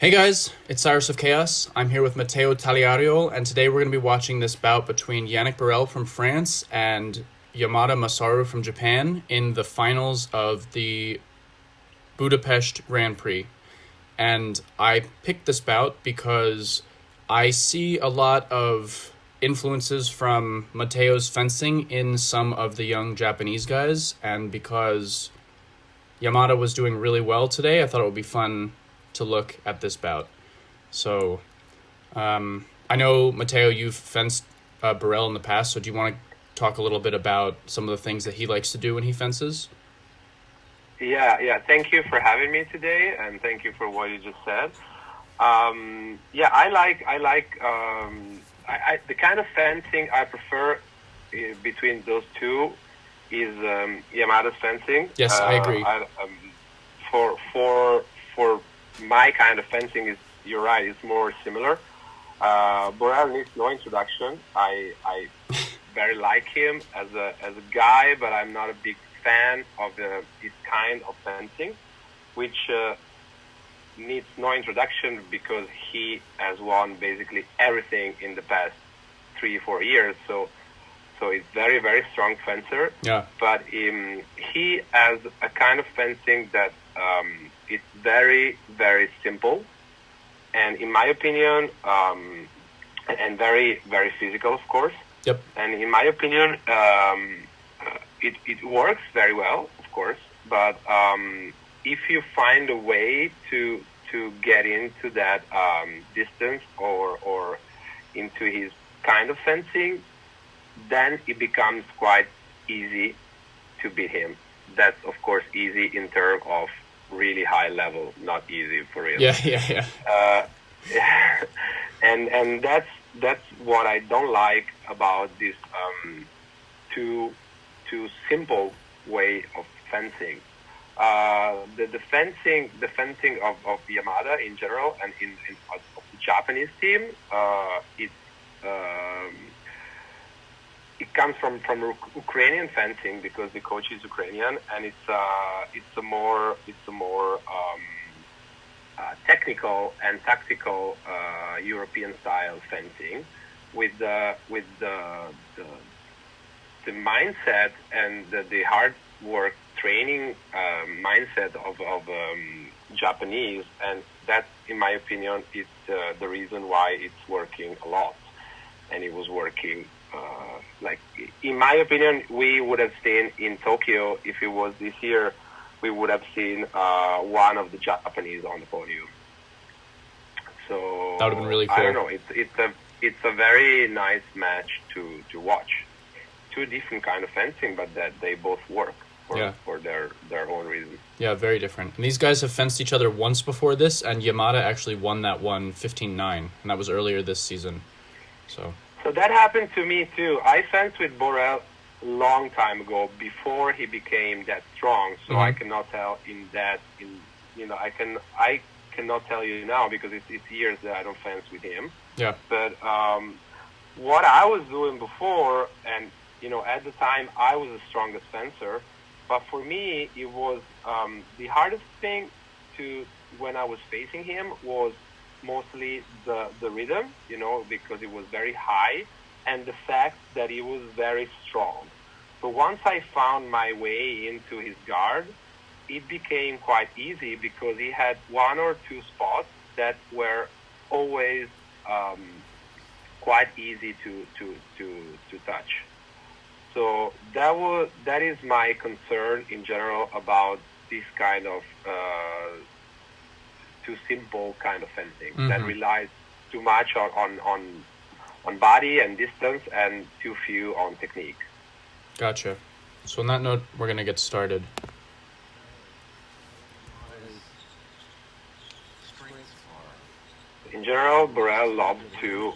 Hey guys, it's Cyrus of Chaos. I'm here with Matteo Tagliariol, and today we're going to be watching this bout between Yannick Borel from France and Yamada Masaru from Japan in the finals of the Budapest Grand Prix. And I picked this bout because I see a lot of influences from Matteo's fencing in some of the young Japanese guys, and because Yamada was doing really well today, I thought it would be fun to look at this bout. So, I know, Matteo, you've fenced Borel in the past, so do you want to talk a little bit about some of the things that he likes to do when he fences? Yeah. Thank you for having me today, and thank you for what you just said. The kind of fencing I prefer between those two is Yamada's fencing. Yes, I agree. For my kind of fencing, is you're right, it's more similar. Borel needs no introduction. I very like him as a guy, but I'm not a big fan of this kind of fencing, which needs no introduction because he has won basically everything in the past 3-4 years. So he's very, very strong fencer. Yeah. But he has a kind of fencing that it's very, very simple, and in my opinion, and very, very physical, of course. Yep. And in my opinion, it works very well, of course. But if you find a way to get into that distance or into his kind of fencing, then it becomes quite easy to beat him. That's, of course, easy in terms of really high level, not easy for real. Yeah. And that's what I don't like about this too simple way of fencing. The fencing of Yamada in general and in of the Japanese team, it comes from Ukrainian fencing because the coach is Ukrainian, and it's a more technical and tactical European style fencing with the mindset and the hard work training mindset of Japanese, and that, in my opinion, is the reason why it's working a lot, and it was working. In my opinion, we would have seen in Tokyo, if it was this year, we would have seen one of the Japanese on the podium. So That would have been really cool. I don't know. It's a very nice match to watch. Two different kind of fencing, but that they both work for their own reasons. Yeah, very different. And these guys have fenced each other once before this, and Yamada actually won that one 15-9, and that was earlier this season. So that happened to me too. I fenced with Borel long time ago before he became that strong. So I cannot tell I cannot tell you now because it's years that I don't fence with him. Yeah. But what I was doing before, and at the time I was the strongest fencer, but for me it was the hardest thing when I was facing him was mostly the rhythm, because it was very high, and the fact that he was very strong. So once I found my way into his guard, it became quite easy because he had one or two spots that were always quite easy to touch. So that is my concern in general about this kind of too simple kind of fencing that relies too much on body and distance and too few on technique. Gotcha. So on that note, we're going to get started. In general, Borel loves to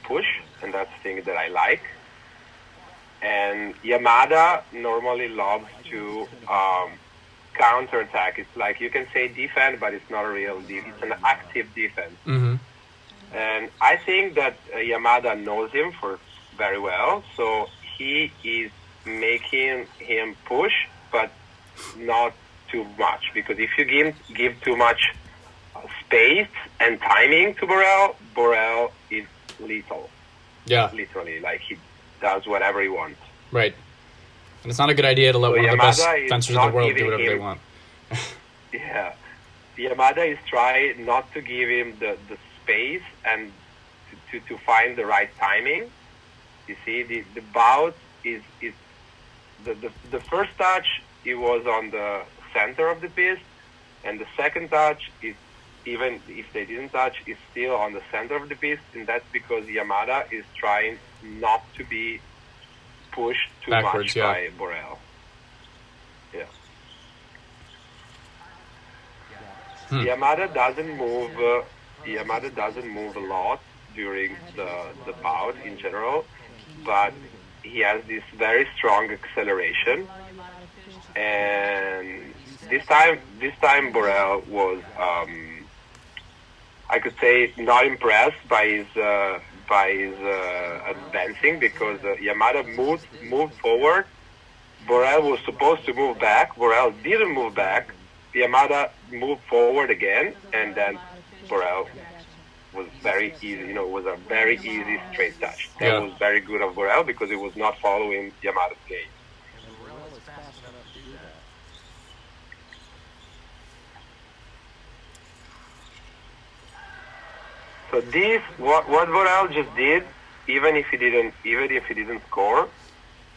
push, and that's the thing that I like. And Yamada normally loves to counterattack. It's like you can say defense, but it's not a real defense. It's an active defense. And I think that Yamada knows him very well, so he is making him push, but not too much. Because if you give too much space and timing to Borel, Borel is lethal. Yeah. Literally, like he does whatever he wants. Right. And it's not a good idea to let one of the best fencers in the world do whatever they want. Yeah. Yamada is trying not to give him the space and to find the right timing. You see, the bout is the first touch, it was on the center of the piece, and the second touch is, even if they didn't touch, is still on the center of the piece, and that's because Yamada is trying not to be pushed too much by Borel. Yeah. Yamada doesn't move. Yamada doesn't move a lot during the bout in general, but he has this very strong acceleration. And this time Borel was, I could say, not impressed by his advancing, because Yamada moved forward. Borel was supposed to move back. Borel didn't move back. Yamada moved forward again, and then Borel was very easy. Was a very easy straight touch. That was very good of Borel because it was not following Yamada's game. So this, what Borel just did, even if he didn't score,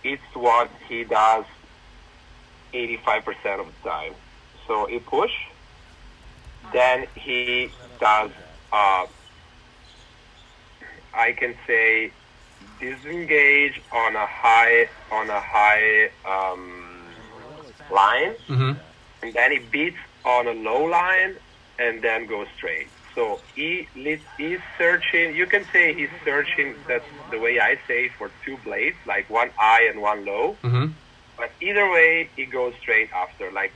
it's what he does 85% of the time. So he push, then he does, I can say, disengage on a high line, and then he beats on a low line, and then goes straight. So he's searching. You can say he's searching. That's the way I say, for two blades, like one high and one low. But either way, he goes straight after. Like,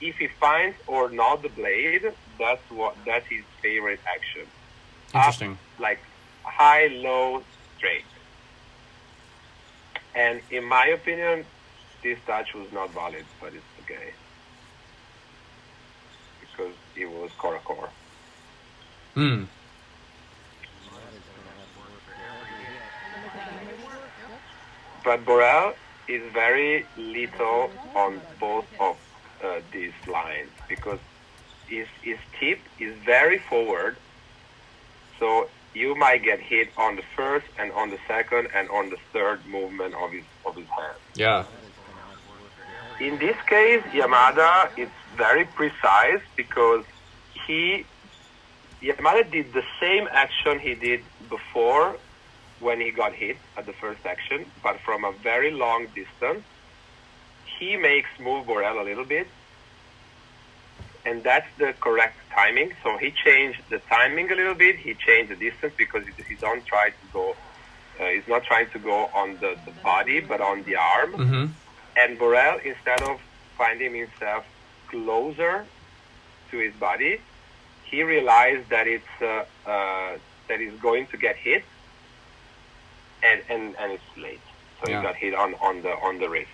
if he finds or not the blade, that's his favorite action. Interesting. Up, like high, low, straight. And in my opinion, this touch was not valid, but it's okay because it was core. But Borel is very little on both of these lines because his tip is very forward, so you might get hit on the first and on the second and on the third movement of his hand. Yeah. In this case, Yamada is very precise because Yamada did the same action he did before when he got hit at the first action, but from a very long distance. He makes move Borel a little bit, and that's the correct timing. So he changed the timing a little bit. He changed the distance because he's not trying to go on the body, but on the arm. And Borel, instead of finding himself closer to his body, he realized that that he's going to get hit, and it's late. So he got hit on the wrist.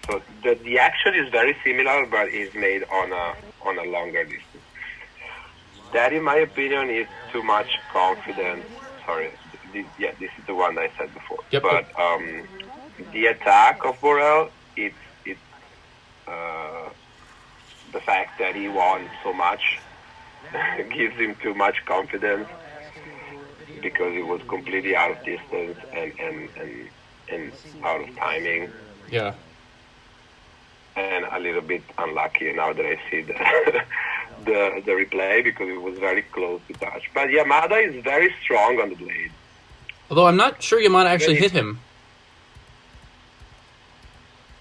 So the action is very similar, but is made on a longer distance. That, in my opinion, is too much confidence. Sorry, this is the one I said before. Yep. But the attack of Borel, it's the fact that he won so much gives him too much confidence because he was completely out of distance and out of timing. Yeah. And a little bit unlucky now that I see the replay because it was very close to touch. But Yamada is very strong on the blade. Although I'm not sure Yamada actually hit him.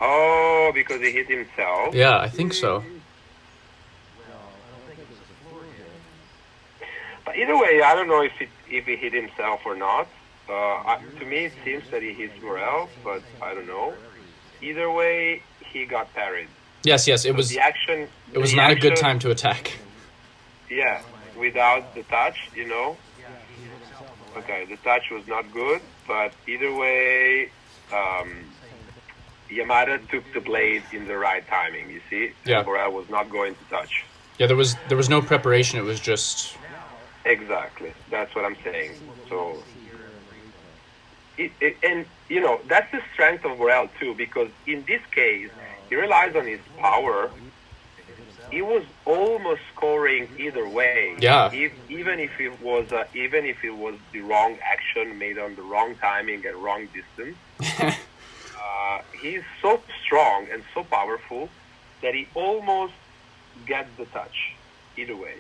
Oh, because he hit himself? Yeah, I think so. But either way, I don't know if he hit himself or not. To me, it seems that he hit Borel, but I don't know. Either way, he got parried. Yes, it was. The action. It was not a good time to attack. Yeah, without the touch, Okay, the touch was not good, but either way, Yamada took the blade in the right timing. You see, yeah. Borel was not going to touch. Yeah, there was no preparation. It was just Exactly. That's what I'm saying. So, and that's the strength of Borel too, because in this case, he relies on his power. He was almost scoring either way. yeah. Even if it was the wrong action made on the wrong timing and wrong distance. He's so strong and so powerful that he almost gets the touch either way.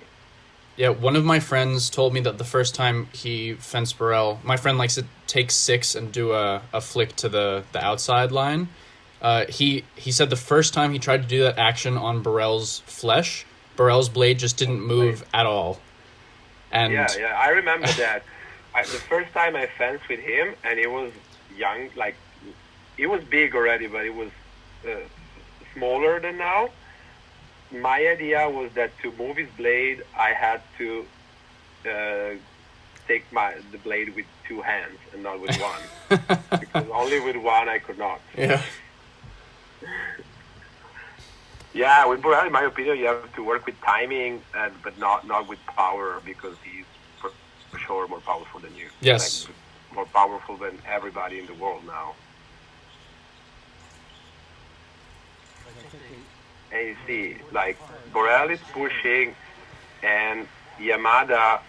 Yeah, one of my friends told me that the first time he fenced Borel, my friend likes to take 6 and do a flick to the outside line. He said the first time he tried to do that action on Borel's flesh, Borel's blade just didn't move at all. And yeah, I remember that. The first time I fenced with him, and he was young, like he was big already, but he was smaller than now. My idea was that to move his blade, I had to take the blade with 2 hands and not with one, because only with one I could not. Yeah. Yeah, with Borel, in my opinion, you have to work with timing, but not with power, because he's for sure more powerful than you. Yes. Like, more powerful than everybody in the world now. And you see, like, Borel is pushing, and Yamada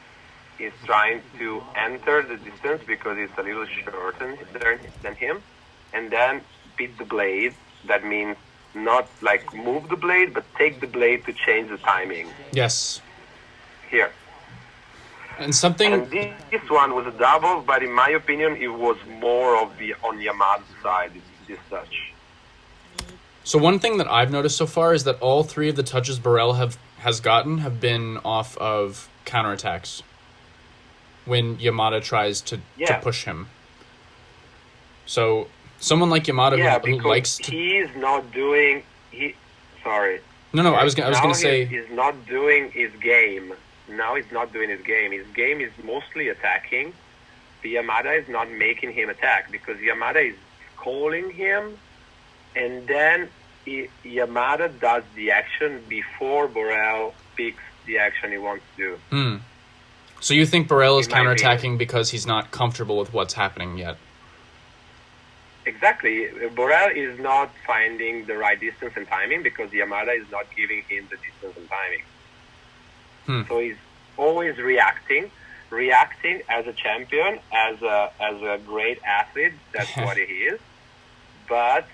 is trying to enter the distance because it's a little shorter than him, and then beat the blade. That means not like move the blade, but take the blade to change the timing. Yes. Here. And something. And this one was a double, but in my opinion, it was more of the on Yamada's side. This touch. So one thing that I've noticed so far is that all 3 of the touches Borel has gotten have been off of counterattacks. When Yamada tries to push him. So someone like Yamada who likes to... he's not doing... Sorry. No, I was going to say... He's not doing his game. Now he's not doing his game. His game is mostly attacking. But Yamada is not making him attack, because Yamada is calling him, and then Yamada does the action before Borel picks the action he wants to do. So you think Borel is counterattacking because he's not comfortable with what's happening yet? Exactly. Borel is not finding the right distance and timing because Yamada is not giving him the distance and timing. So he's always reacting as a champion, as a great athlete. That's what he is. But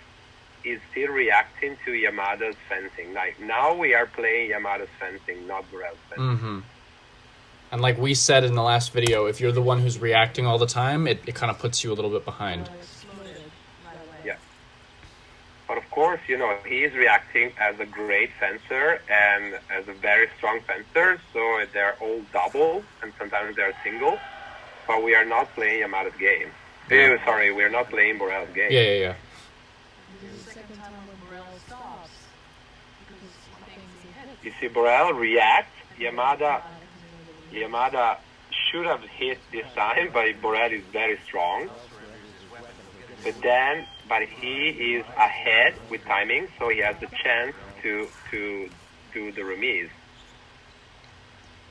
is still reacting to Yamada's fencing. Like, now we are playing Yamada's fencing, not Borel's fencing. And like we said in the last video, if you're the one who's reacting all the time, it kind of puts you a little bit behind. Yeah. But of course, he is reacting as a great fencer and as a very strong fencer, so they're all double, and sometimes they're single, but we are not playing Yamada's game. Yeah. Sorry, we're not playing Borel's game. Yeah. You see, Borel reacts. Yamada should have hit this time, but Borel is very strong. But he is ahead with timing, so he has the chance to do the remise.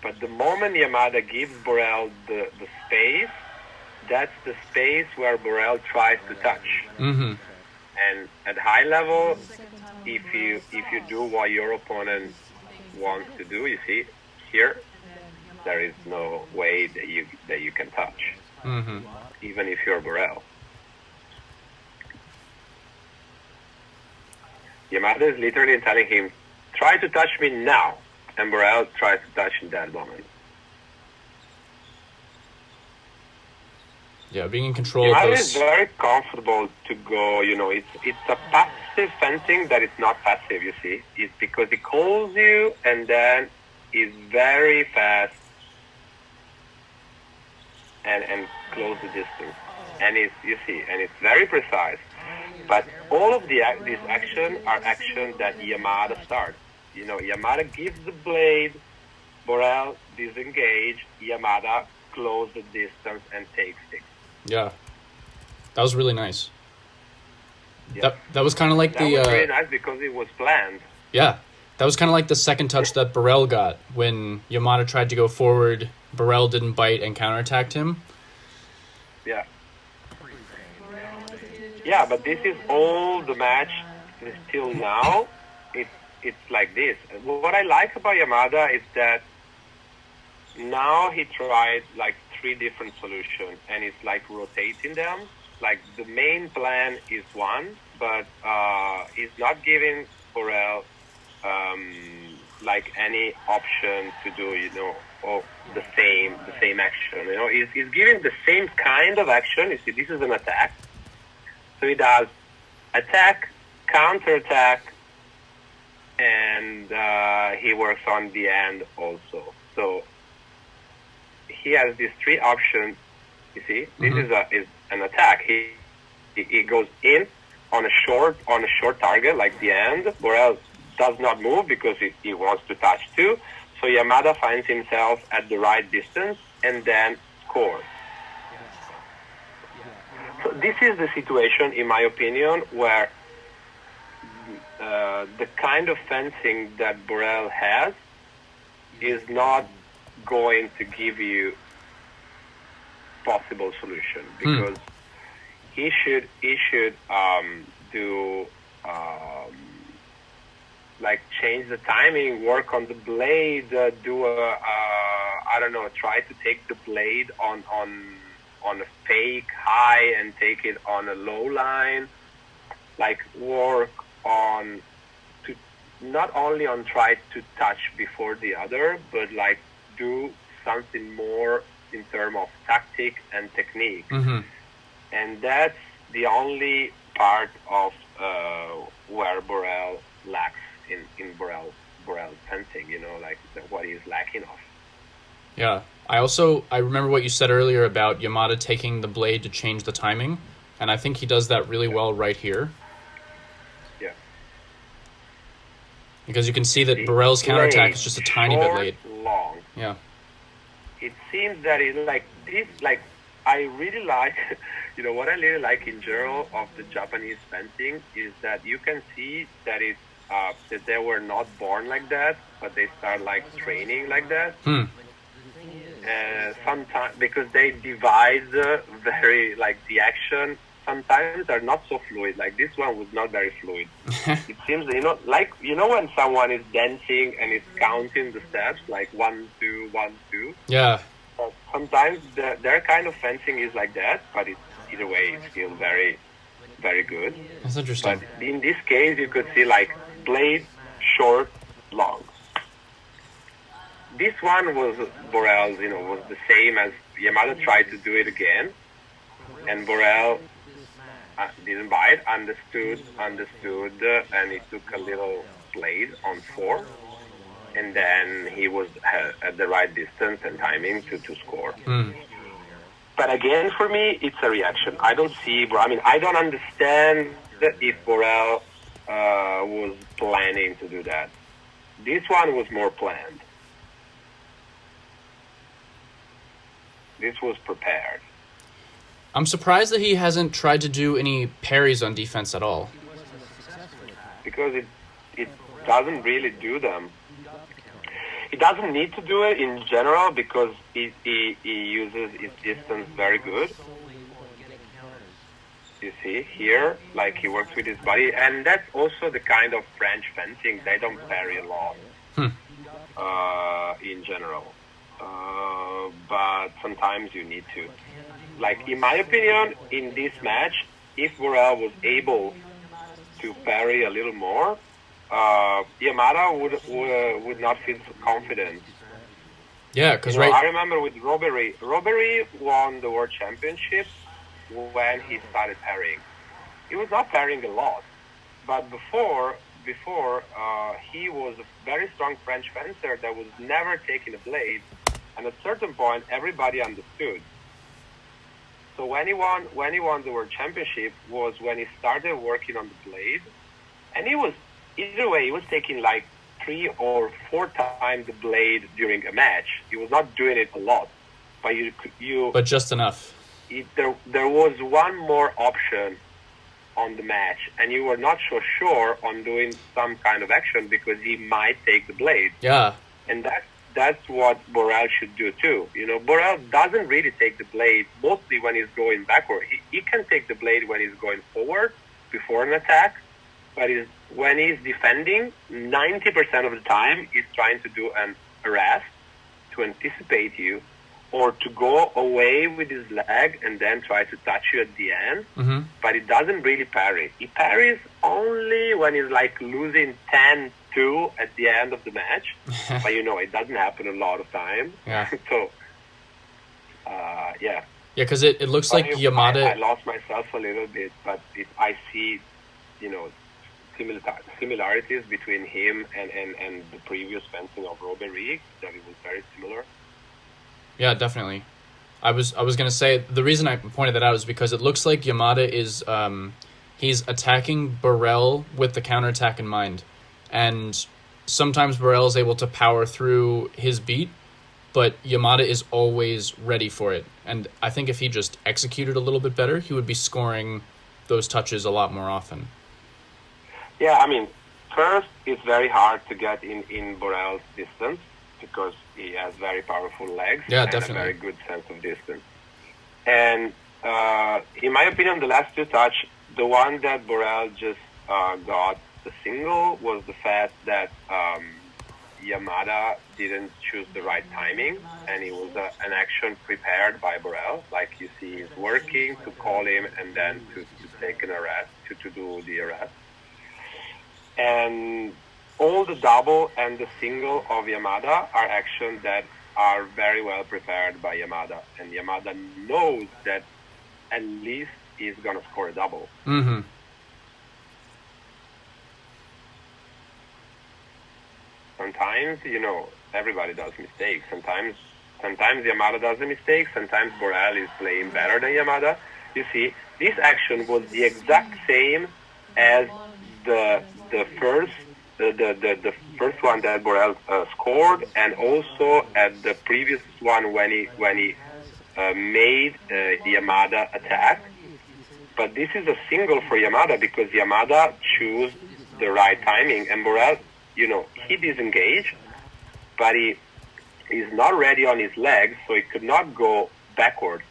But the moment Yamada gives Borel the space, that's the space where Borel tries to touch. And at high level, if you do what your opponent wants to do, you see here, there is no way that you can touch, even if you're Borel. Yamada is literally telling him, "Try to touch me now," and Borel tries to touch in that moment. Yeah, being in control Yamada of those... is very comfortable to go, it's a passive fencing that is not passive, you see. It's because he calls you, and then is very fast and close the distance. And it's very precise. But all of these actions are actions that Yamada starts. Yamada gives the blade, Borel disengage, Yamada close the distance and takes it. Yeah. That was really nice. Yeah. That was kind of like that was really nice because it was planned. Yeah. That was kind of like the second touch that Borel got when Yamada tried to go forward. Borel didn't bite and counterattacked him. Yeah. Yeah, but this is all the match till now. It's like this. What I like about Yamada is that now he tried like 3 different solutions and it's like rotating them. Like the main plan is one, but he's not giving Borel like any option to do, the same action. He's giving the same kind of action. You see, this is an attack. So he does attack, counterattack, and he works on the end also. So he has these 3 options. You see, this is an attack. He goes in on a short target like the end. Borel does not move because he wants to touch too. So Yamada finds himself at the right distance and then scores. So this is the situation, in my opinion, where the kind of fencing that Borel has is not going to give you possible solution, because he should do like change the timing, work on the blade, try to take the blade on a fake high and take it on a low line, like work on to not only on try to touch before the other, but like do something more in terms of tactic and technique. And that's the only part of where Borel lacks in Borel's fencing, like what he's lacking of. Yeah. I remember what you said earlier about Yamada taking the blade to change the timing, and I think he does that really well right here. Yeah. Because you can see that Borel's counterattack is just a tiny bit late. Long. Yeah. It seems that it's like this, like I really like, what I really like in general of the Japanese fencing is that you can see that it's that they were not born like that, but they start like training like that. Sometimes because they divide very like the action. Sometimes they're not so fluid. Like this one was not very fluid. It seems like when someone is dancing and is counting the steps, like 1, 2, 1, 2. Yeah. Sometimes their kind of fencing is like that, but either way, it's still very, very good. That's interesting. But in this case, you could see like blade, short, long. This one was Borel's, was the same as Yamada tried to do it again, and Borel didn't bite, understood, and he took a little blade on 4, and then he was at the right distance and timing to score. But again, for me, it's a reaction. I don't see. I don't understand if Borel was planning to do that. This one was more planned. This was prepared. I'm surprised that he hasn't tried to do any parries on defense at all. Because it doesn't really do them. He doesn't need to do it in general because he uses his distance very good. You see here, like he works with his body, and that's also the kind of French fencing. They don't parry a lot in general. But sometimes you need to. Like, in my opinion, in this match, if Borel was able to parry a little more, Yamada would not feel so confident. Yeah, because I remember with Robbery won the World Championship when he started parrying. He was not parrying a lot, but before he was a very strong French fencer that was never taking a blade, and at a certain point everybody understood. So when he won the World Championship was when he started working on the blade, and he was taking like 3 or 4 times the blade during a match. He was not doing it a lot, but but just enough. There was one more option on the match, and you were not so sure on doing some kind of action because he might take the blade. Yeah. And that's what Borel should do too. Borel doesn't really take the blade mostly when he's going backward. He can take the blade when he's going forward before an attack, but when he's defending, 90% of the time he's trying to do an arrest to anticipate you, or to go away with his leg and then try to touch you at the end. Mm-hmm. But he doesn't really parry. He parries only when he's like losing 10-2 at the end of the match. But it doesn't happen a lot of time. Yeah. So, yeah. Yeah, because it looks like Yamada... I lost myself a little bit, but I see, similarities between him and the previous fencing of Robin Reig, that it was very similar. Yeah, definitely. I was gonna say the reason I pointed that out is because it looks like Yamada is he's attacking Borel with the counterattack in mind, and sometimes Borel is able to power through his beat, but Yamada is always ready for it. And I think if he just executed a little bit better, he would be scoring those touches a lot more often. Yeah, I mean, first it's very hard to get in Borel's distance, because he has very powerful legs and a very good sense of distance. And in my opinion, the last two touch, the one that Borel just got the single, was the fact that Yamada didn't choose the right timing, and it was an action prepared by Borel. Like you see, he's working to call him and then to take an arrest, to do the arrest. And all the double and the single of Yamada are actions that are very well prepared by Yamada. And Yamada knows that at least he's going to score a double. Mm-hmm. Sometimes, everybody does mistakes. Sometimes Yamada does a mistake. Sometimes Borel is playing better than Yamada. You see, this action was the exact same as the first one that Borel scored, and also at the previous one when he made Yamada attack. But this is a single for Yamada because Yamada chose the right timing, and Borel, he disengaged, but he is not ready on his legs, so he could not go backwards.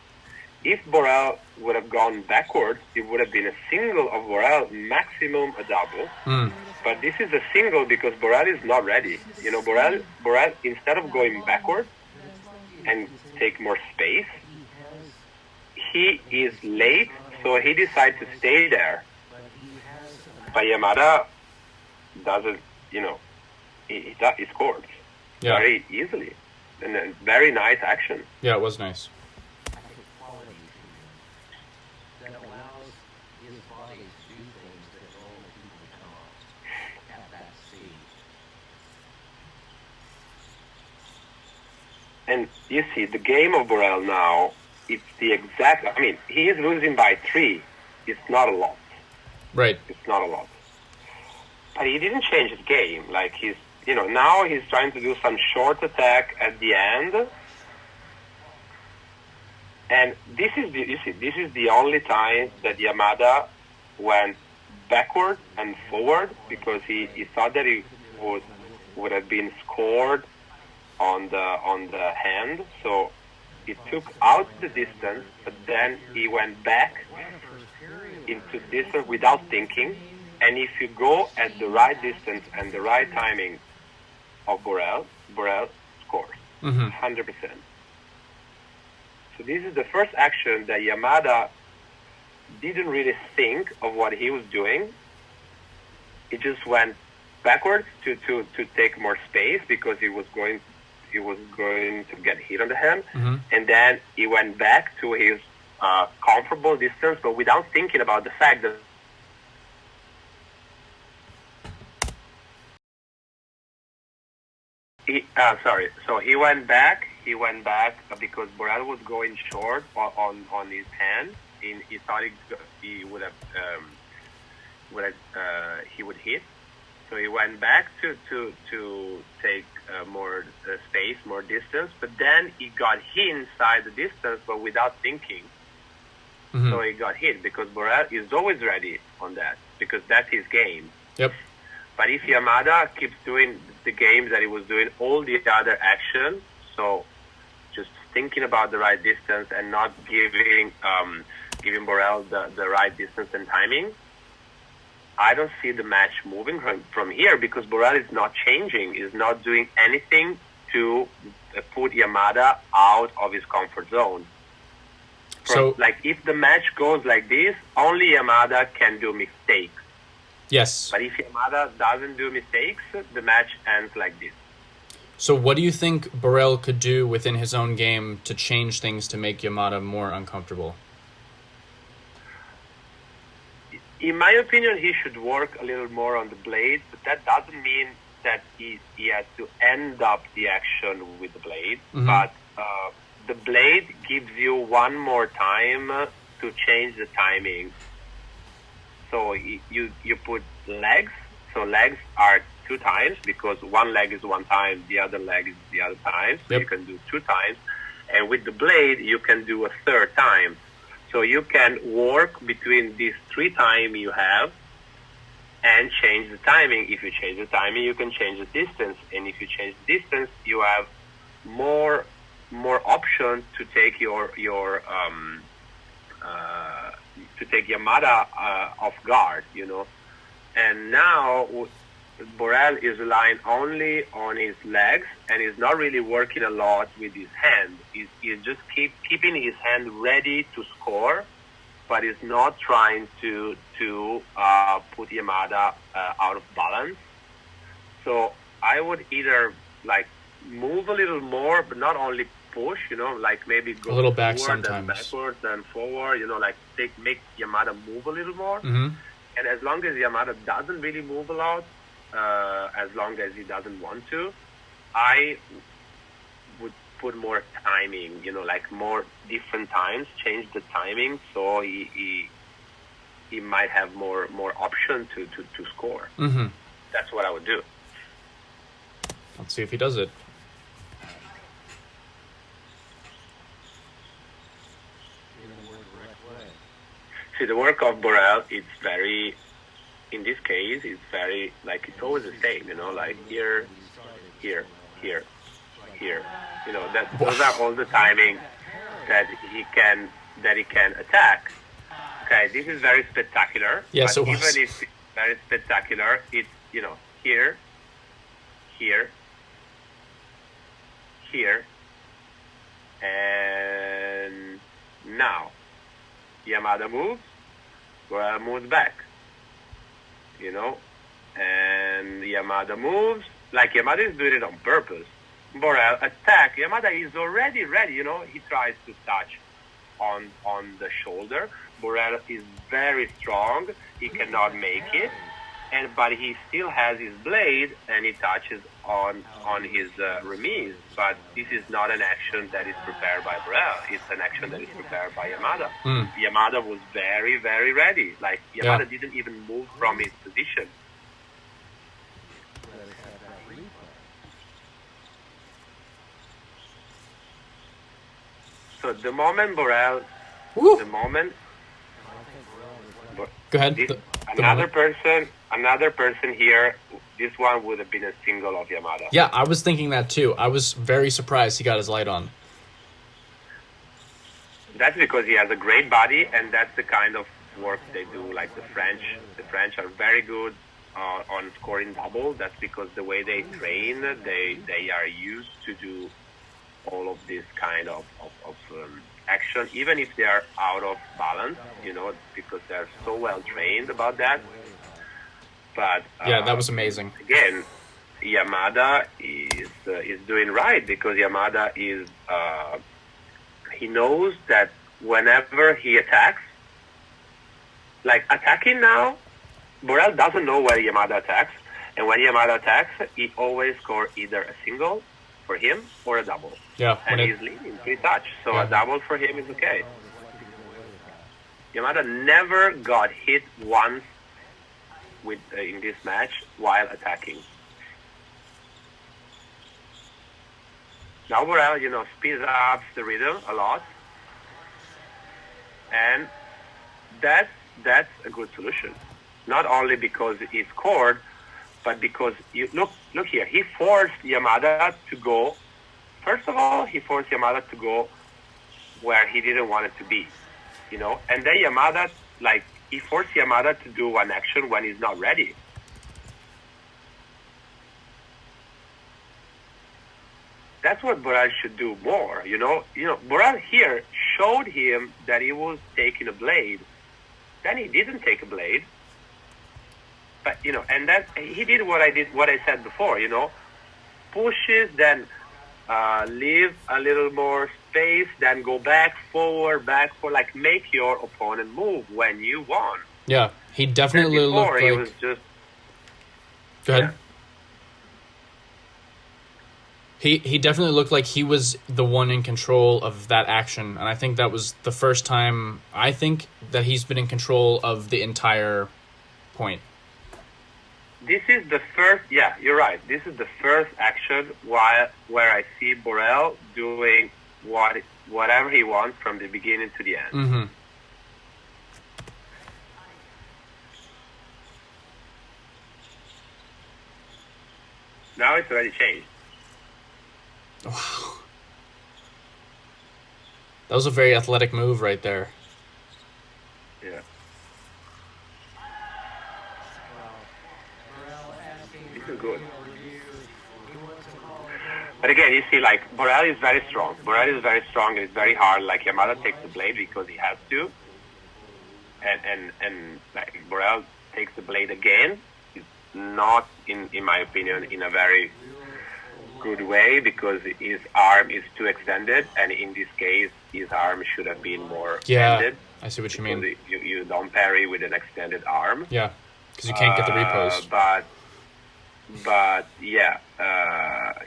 If Borel would have gone backwards, it would have been a single of Borel, maximum a double. Mm. But this is a single because Borel is not ready. Borel, instead of going backwards and take more space, he is late, so he decides to stay there. But Yamada doesn't, he scores very easily. And a very nice action. Yeah, it was nice. And you see, the game of Borel now, it's the exact... I mean, he is losing by 3. It's not a lot. Right. It's not a lot. But he didn't change his game. Like, now he's trying to do some short attack at the end. And this is the only time that Yamada went backward and forward, because he thought that he would have been scored on the hand, so he took out the distance, but then he went back into distance without thinking. And if you go at the right distance and the right timing of Borel scores 100%. So this is the first action that Yamada didn't really think of what he was doing. He just went backwards to take more space because he was going to get hit on the hand. Mm-hmm. And then he went back to his comfortable distance, but without thinking about the fact that So he went back because Borel was going short on his hand. He thought he would hit. So he went back to take more space, more distance. But then he got hit inside the distance, but without thinking. So he got hit because Borel is always ready on that because that's his game. Yep. But if Yamada keeps doing the games that he was doing, all the other actions, so just thinking about the right distance and not giving Borel the right distance and timing, I don't see the match moving from here because Borel is not changing, is not doing anything to put Yamada out of his comfort zone. So, like, if the match goes like this, only Yamada can do mistakes. Yes. But if Yamada doesn't do mistakes, the match ends like this. So what do you think Borel could do within his own game to change things to make Yamada more uncomfortable? In my opinion, he should work a little more on the blade, but that doesn't mean that he has to end up the action with the blade. But the blade gives you one more time to change the timing. So you put legs. So legs are 2 times because one leg is 1 time, the other leg is the other time. So you can do 2 times. And with the blade, you can do a 3rd time. So you can work between these 3 times you have and change the timing. If you change the timing, you can change the distance. And if you change the distance, you have more options to take to take Yamada off guard, you know. And now Borel is relying only on his legs and is not really working a lot with his hand. He's just keeping his hand ready to score, but is not trying to put Yamada out of balance. So I would either like move a little more, but not only push, you know, like maybe go a little back forward, sometimes, then backwards, then forward, you know, like make Yamada move a little more. And as long as Yamada doesn't really move a lot, as long as he doesn't want to, I would put more timing, you know, like more different times, change the timing so he might have more option to score. That's what I would do. Let's see if he does it. See, the work of Borel, it's very, in this case, it's very, like, it's always the same, you know, like here, here, here, here. You know, those are all the timing that he can attack. Okay, this is very spectacular. Yes, but it was. even if it's very spectacular, it's, you know, here, here, here, and now. Yamada moves, Borel moves back, you know, and Yamada moves, like Yamada is doing it on purpose. Borel attack, Yamada is already ready, you know, he tries to touch on the shoulder. Borel is very strong, he cannot make it, but he still has his blade and he touches on his remise. But this is not an action that is prepared by Borel. It's an action that is prepared by Yamada. Yamada was very, very ready. Like Yamada didn't even move from his position. So the moment Borel, Go ahead. Another person here, this one would have been a single of Yamada. Yeah, I was thinking that too. I was very surprised he got his light on. That's because he has a great body, and that's the kind of work they do. Like the French are very good on scoring double. That's because the way they train, they are used to do all of this kind of action, even if they are out of balance, you know, because they're so well trained about that. But yeah, that was amazing. Again, Yamada is doing right because Yamada is he knows that whenever he attacks, like attacking now, Borel doesn't know where Yamada attacks, and when Yamada attacks, he always scores either a single for him or a double. Yeah, and he's leading 3 touch, so a double for him is okay. Yamada never got hit once with in this match while attacking. Now Borel, you know, speeds up the rhythm a lot, and that's a good solution. Not only because he scored, but because you look here. He forced Yamada to go. First of all, he forced Yamada to go where he didn't want it to be, And then Yamada, he forced Yamada to do one action when he's not ready. That's what Borel should do more, Borel here showed him that he was taking a blade. Then he didn't take a blade. But, and that he did what I said before, pushes, then leave a little more space, then go back, forward, make your opponent move when you want. Yeah, he definitely looked like... he was just... Go ahead. Yeah. He definitely looked like he was the one in control of that action, and I think that was the first time, I think, that he's been in control of the entire point. This is the first, you're right. This is the first action where I see Borel doing whatever he wants from the beginning to the end. Mm-hmm. Now it's already changed. Wow. That was a very athletic move right there. Yeah. This is good. But again, you see, Borel is very strong. Borel is very strong and it's very hard. Yamada takes the blade because he has to. And Borel takes the blade again. It's not, in my opinion, in a very good way because his arm is too extended. And in this case, his arm should have been more extended. I see what you mean. You don't parry with an extended arm. Yeah, because you can't get the repose. But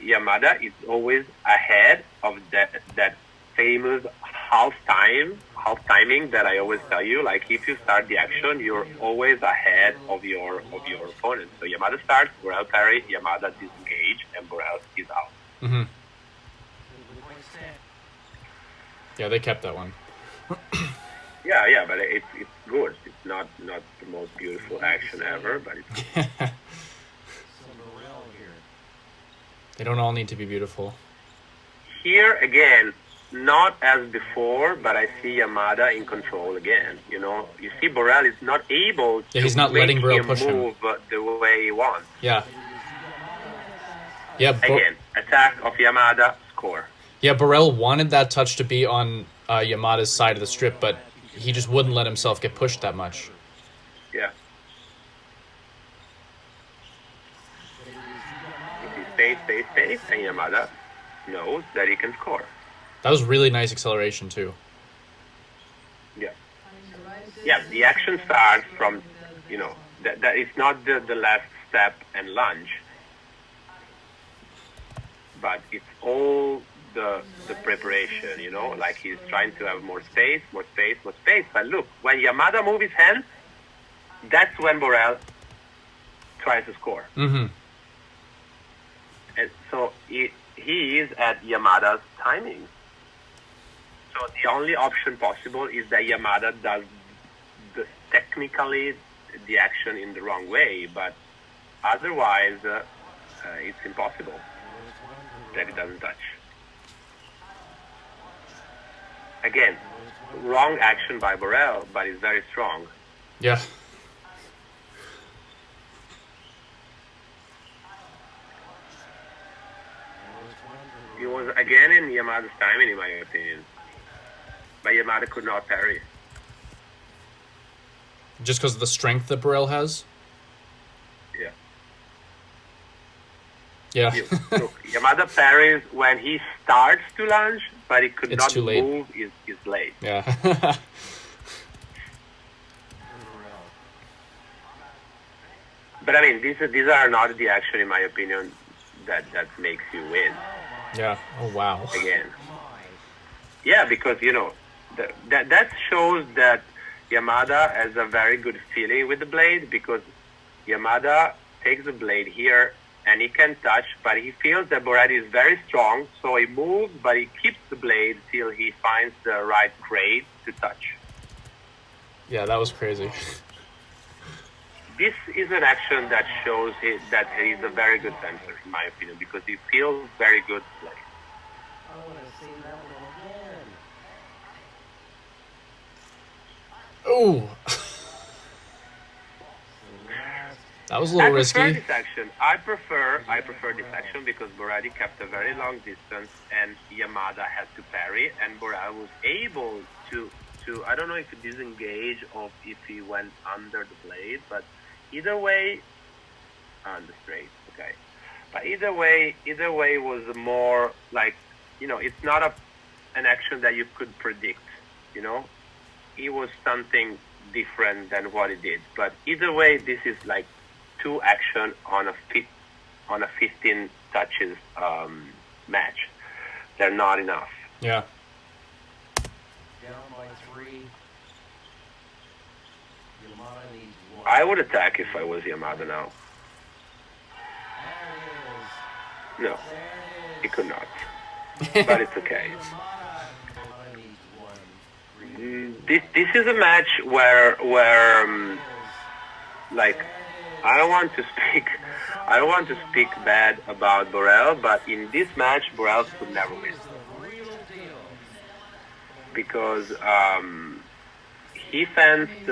Yamada is always ahead of that famous half timing that I always tell you. If you start the action, you're always ahead of your opponent. So Yamada starts, Borel parry, Yamada disengage, and Borel is out. Mm-hmm. Yeah, they kept that one. Yeah, but it's good. It's not the most beautiful action ever, but it's. They don't all need to be beautiful. Here again, not as before, but I see Yamada in control again. You see Borel is not able to he's not letting Borel push move him the way he wants. Yeah. Again, attack of Yamada, score. Yeah, Borel wanted that touch to be on Yamada's side of the strip, but he just wouldn't let himself get pushed that much. Yeah. Space, and Yamada knows that he can score. That was really nice acceleration, too. Yeah, the action starts from, that it's not the last step and lunge, but it's all the preparation, he's trying to have more space. But look, when Yamada moves his hands, that's when Borel tries to score. Mm-hmm. And so he is at Yamada's timing. So the only option possible is that Yamada does technically the action in the wrong way, but otherwise it's impossible that he doesn't touch. Again, wrong action by Borel, but it's very strong. Yeah. It was again in Yamada's timing, in my opinion. But Yamada could not parry. Just because of the strength that Borel has? Yeah. Look, Yamada parries when he starts to lunge, but he could not move his blade. Yeah. But I mean, these are not the action, in my opinion, that makes you win. Yeah. Oh, wow. Again. Yeah, because, that shows that Yamada has a very good feeling with the blade, because Yamada takes the blade here and he can touch, but he feels that Borel is very strong, so he moves, but he keeps the blade till he finds the right grade to touch. Yeah, that was crazy. This is an action that shows that he's a very good fencer, in my opinion, because he feels very good play. I want to see that one again. Ooh. That was a little risky. I prefer this action. I prefer this action because Borel kept a very long distance and Yamada had to parry, and Borel was able to I don't know if he disengaged or if he went under the blade, but either way, on the straight, okay. But either way was more like, it's not an action that you could predict, It was something different than what he did. But either way, this is like 2 action on a 15 touches match. They're not enough. Yeah. Down by 3. Yamada needs 1. I would attack if I was Yamada now. There it is. No, There he it is. could not. But it's okay. Yamada needs 1. This is a match where like, I don't want to speak bad about Borel, but in this match Borel could never win because he fenced.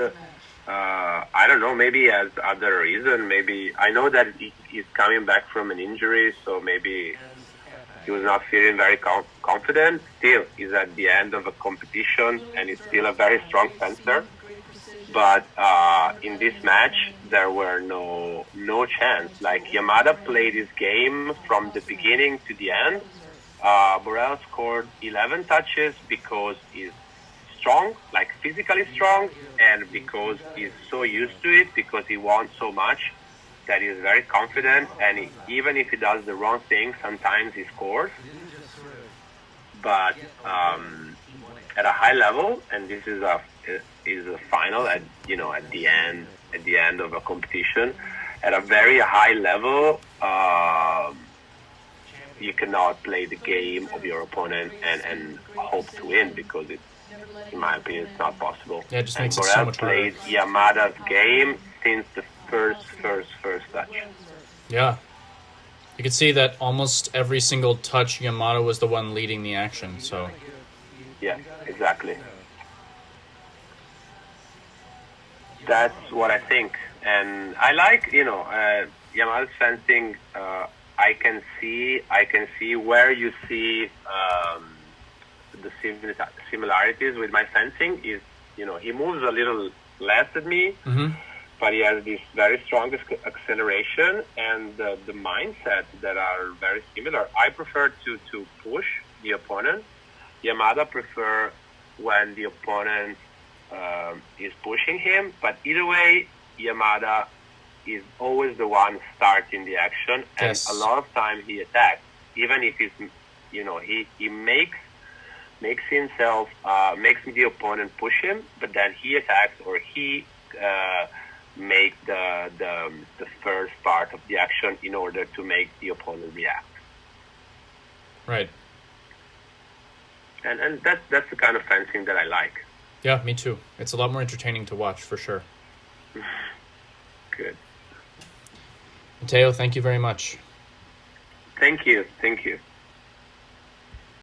I don't know, maybe as other reason. Maybe I know that he's coming back from an injury, so maybe he was not feeling very confident. Still, he's at the end of a competition and he's still a very strong fencer. But in this match, there were no chance. Like, Yamada played his game from the beginning to the end. Borel scored 11 touches because he's strong, like physically strong, and because he's so used to it, because he won so much, that he's very confident. And even if he does the wrong thing, sometimes he scores. But at a high level, and this is a final at the end of a competition, at a very high level, you cannot play the game of your opponent and hope to win, because in my opinion, it's not possible. Yeah, it just makes and it so Borel much harder. played Yamada's game since the first touch. Yeah. You could see that almost every single touch, Yamada was the one leading the action, so... Yeah, exactly. That's what I think. And I like, Yamada's fencing. I can see where you see the similarities with my fencing. Is, he moves a little less than me, but he has this very strong acceleration and the mindset that are very similar. I prefer to push the opponent. Yamada prefer when the opponent is pushing him, but either way, Yamada is always the one starting the action, and Yes. a lot of time he attacks, even if he's, he makes himself, makes the opponent push him, but then he attacks, or he make the first part of the action in order to make the opponent react. Right. And that's the kind of fencing that I like. Yeah, me too. It's a lot more entertaining to watch, for sure. Good. Matteo, thank you very much. Thank you.